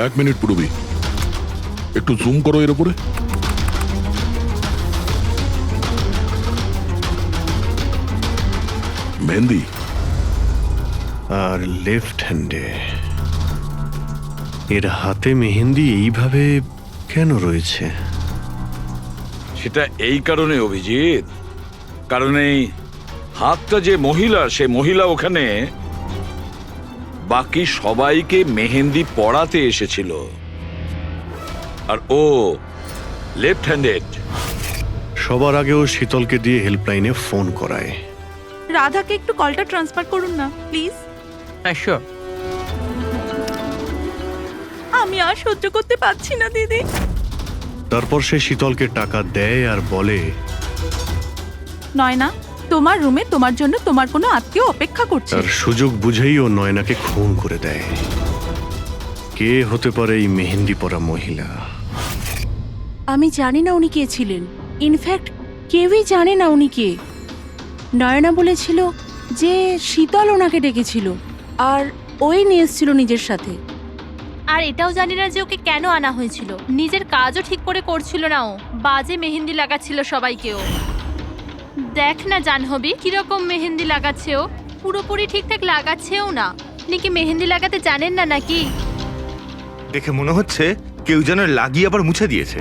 এক মিনিট পূর্বী, একটু জুম করো এর উপরে। মেহেন্দি আর লেফট হ্যান্ডে এর হাতে মেহেন্দি এইভাবে কেন রয়েছে? সেটা এই কারণে অভিজিৎ, কারণ এই হাতটা যে মহিলা, সে মহিলা ওখানে বাকি সবাইকে মেহেন্দি পড়াতে এসেছিল, আর ও লেফট হ্যান্ডেড। সবার আগেও শীতলকে দিয়ে হেল্পলাইনে ফোন করায়। রাধাকে একটু কলটা ট্রান্সফার করুন না প্লিজ। হ্যাঁ, শিওর। আমি আর সহ্য করতে পারছি না দিদি। তারপর সে শীতলকে টাকা দেয় আর বলে, নয়না, তোমার রুমে তোমার জন্য তোমার কোনো আত্মীয় অপেক্ষা করছে। তার সুযোগ বুঝেই ও নয়নাকে খুন করে দেয়। কে হতে পারে এই মেহেন্দি পরা মহিলা? আমি জানি না উনি কে ছিলেন। ইনফ্যাক্ট কেউই জানে না উনি কে। নয়না বলেছিল যে শীতল ওনাকে ডেকেছিল, আর ওই নিয়ে এসেছিল নিজের সাথে। আর এটাও জানি না যে ওকে কেন আনা হয়েছিল। নিজের কাজও ঠিক করে করছিল না ও, বাজে মেহেন্দি লাগাচ্ছিল সবাইকেও। দেখ না জাহ্নবী, কিরকম মেহেন্দি লাগাচ্ছে ও, পুরোপুরি ঠিকঠাক লাগাচ্ছেও না। আপনি কি মেহেন্দি লাগাতে জানেন না নাকি? দেখে মনে হচ্ছে কেউ যেন লাগিয়ে আবার মুছে দিয়েছে।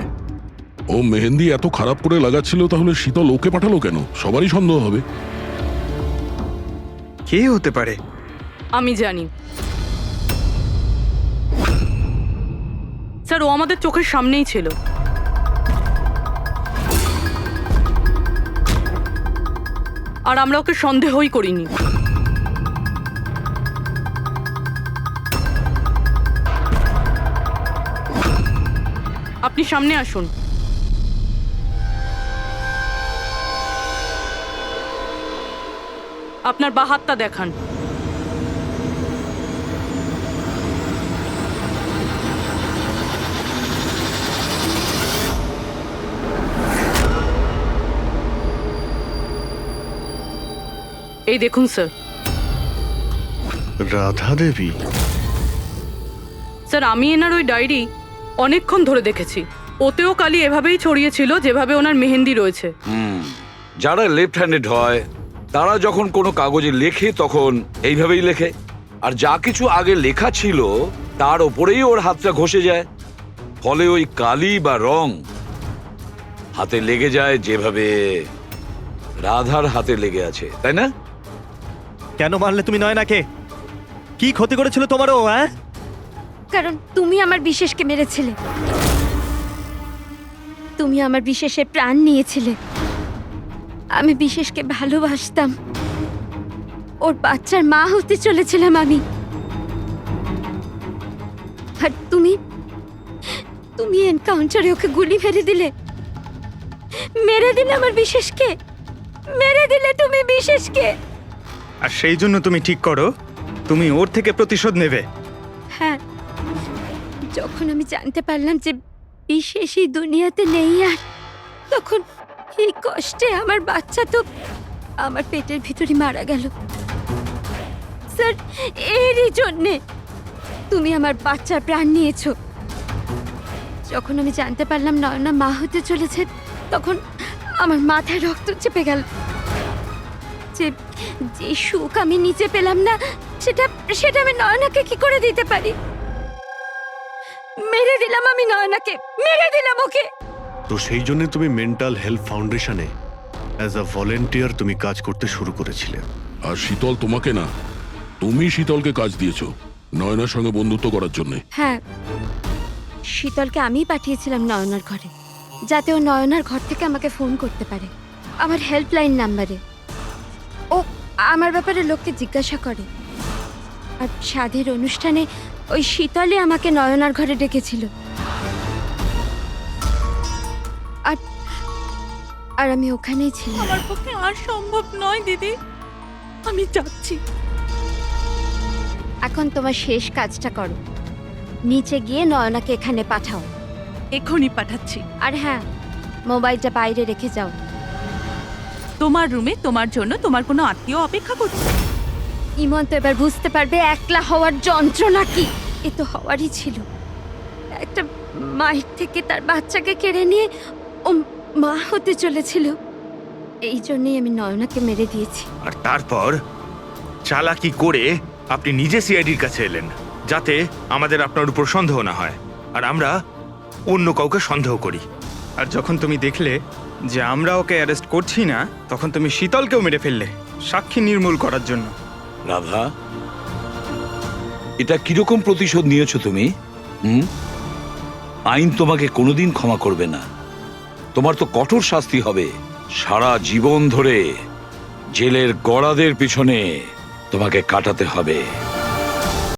ও মেহেন্দি এত খারাপ করে লাগাচ্ছিল, তাহলে শীতল ওকে পাঠালো কেন? সবারই সন্দেহ হবে। কে হতে পারে? আমি জানি স্যার, ও আমাদের চোখের সামনেই ছিল। আর আমরা ওকে সন্দেহই করিনি। আপনি সামনে আসুন। আপনার বা হাতটা দেখান। এই দেখুন স্যার। রাধা দেবী? স্যার আমি এনার ওই ডায়েরি অনেকক্ষণ ধরে দেখেছি। ওতেও কালি এভাবেই ছড়িয়েছিল যেভাবে ওনার মেহেন্দি রয়েছে। যারা লেফট হ্যান্ডেড হয় তারা যখন কোনো কাগজে লেখে তখন এইভাবেই লেখে, আর যা কিছু আগে লেখা ছিল তার ওপরেই ওর হাতটা ঘষে যায়, ফলে ওই কালি বা রং হাতে লেগে যায় যেভাবে রাধার হাতে লেগে আছে, তাই না? কেন মারলে তুমি নয়নাকে? কি ক্ষতি করেছিল তোমারও? হ্যাঁ, কারণ তুমি আমার বিশেষকে মেরেছিলে। তুমি আমার বিশেষে প্রাণ নিয়েছিলে। আমি বিশেষকে ভালোবাসতাম। ওর বাচ্চার মা হতে চলেছিলাম আমি। আর তুমি তুমি এনকাউন্টারে ওকে গুলি মেরে দিলে। মেরে দিলে আমার বিশেষকে, মেরে দিলে তুমি বিশেষকে। আর সেই জন্য তুমি ঠিক করো তুমি ওর থেকে প্রতিশোধ নেবে। হ্যাঁ, যখন আমি জানতে পারলাম যে বিশেষ এই দুনিয়াতে নেই আর, তখন এই কষ্টে আমার বাচ্চা তো আমার পেটের ভিতরে মারা গেল। স্যার, এরই জন্যে তুমি আমার বাচ্চার প্রাণ নিয়েছো। যখন আমি জানতে পারলাম নয়না মা হতে চলেছে, তখন আমার মাথায় রক্ত চেপে গেল। যে যে সুখ আমি নিচে পেলাম না, সেটা সেটা আমি নয়নাকে কি করে দিতে পারি? মেরে দিলাম আমি নয়নাকে, মেরে দিলাম ওকে। তো সেই জন্য তুমি মেন্টাল হেলথ ফাউন্ডেশনে অ্যাজ আ ভলেন্টিয়ার তুমি কাজ করতে শুরু করেছিলে। আর শীতল তোমাকে না, তুমি শীতলকে কাজ দিয়েছো নয়নার সঙ্গে বন্ধুত্ব করার জন্য। হ্যাঁ, শীতলকে আমিই পাঠিয়েছিলাম নয়নার ঘরে, যাতে ও নয়নার ঘর থেকে আমাকে ফোন করতে পারে আমার হেল্পলাইন নাম্বারে। ও আমার ব্যাপারে লোককে জিজ্ঞাসা করে। আর সাধের অনুষ্ঠানে ওই শীতলই আমাকে নয়নার ঘরে ডেকেছিল। আর আর আমি ওখানেই ছিলাম। আমার পক্ষে আর সম্ভব নয় দিদি, আমি যাচ্ছি। এখন তোমার শেষ কাজটা করো, নিচে গিয়ে নয়নাকে এখানে পাঠাও। এখনই পাঠাচ্ছি। আর হ্যাঁ, মোবাইলটা বাইরে রেখে যাও। তোমার রুমে তোমার জন্য তোমার কোনো আত্মীয় অপেক্ষা করছে। ইমন তো এবার বুঝতে পারবে একলা হওয়ার যন্ত্রণা কি। এ তো হওয়ারই ছিল। একটা মায়ের থেকে তার বাচ্চাকে কেড়ে নিয়ে ও মা হতে চলেছিল। এই জন্যই আমি নয়নাকে মেরে দিয়েছি। আর তারপর চালাকি করে আপনি নিজে সিআইডির কাছে এলেন, যাতে আমাদের আপনার উপর সন্দেহ না হয় আর আমরা অন্য কাউকে সন্দেহ করি। আর যখন তুমি দেখলে যে আমরা ওকে অ্যারেস্ট করছি না, তখন তুমি শীতলকেও মেরে ফেললে সাক্ষী নির্মূল করার জন্য। রাধা, এটা কিরকম প্রতিশোধ নিয়েছো তুমি? আইন তোমাকে কোনোদিন ক্ষমা করবে না। তোমার তো কঠোর শাস্তি হবে। সারা জীবন ধরে জেলের গড়াদের পিছনে তোমাকে কাটাতে হবে।